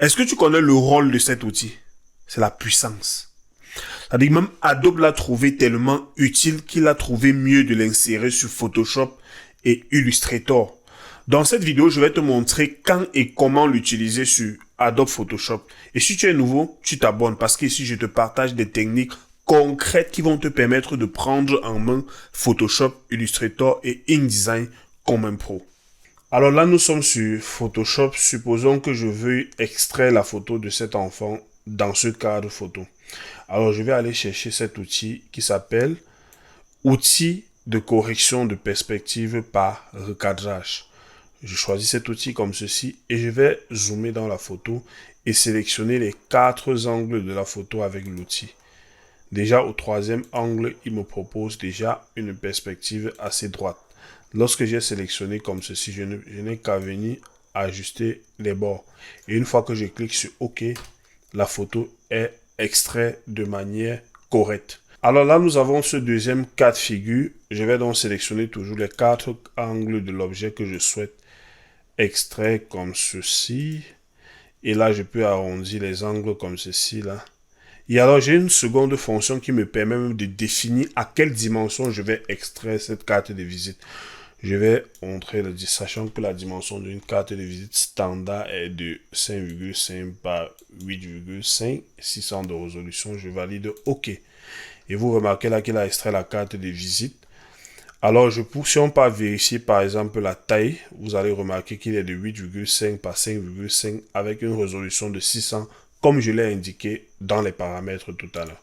Est-ce que tu connais le rôle de cet outil? C'est la puissance. C'est-à-dire même Adobe l'a trouvé tellement utile qu'il a trouvé mieux de l'insérer sur Photoshop et Illustrator. Dans cette vidéo, je vais te montrer quand et comment l'utiliser sur Adobe Photoshop. Et si tu es nouveau, tu t'abonnes parce qu'ici, je te partage des techniques concrètes qui vont te permettre de prendre en main Photoshop, Illustrator et InDesign comme un pro. Alors là, nous sommes sur Photoshop. Supposons que je veux extraire la photo de cet enfant dans ce cadre photo. Alors, je vais aller chercher cet outil qui s'appelle outil de correction de perspective par recadrage. Je choisis cet outil comme ceci et je vais zoomer dans la photo et sélectionner les 4 angles de la photo avec l'outil. Déjà au 3e angle, il me propose déjà une perspective assez droite. Lorsque j'ai sélectionné comme ceci, je n'ai qu'à venir ajuster les bords. Et une fois que je clique sur OK, la photo est extraite de manière correcte. Alors là, nous avons ce deuxième cas de figure. Je vais donc sélectionner toujours les 4 angles de l'objet que je souhaite extraire comme ceci. Et là, je peux arrondir les angles comme ceci là. Et alors, j'ai une seconde fonction qui me permet même de définir à quelle dimension je vais extraire cette carte de visite. Je vais montrer, sachant que la dimension d'une carte de visite standard est de 5,5 par 8,5, 600 de résolution. Je valide OK. Et vous remarquez là qu'il a extrait la carte de visite. Alors, si on part vérifier par exemple la taille, vous allez remarquer qu'il est de 8,5 par 5,5 avec une résolution de 600 comme je l'ai indiqué dans les paramètres tout à l'heure.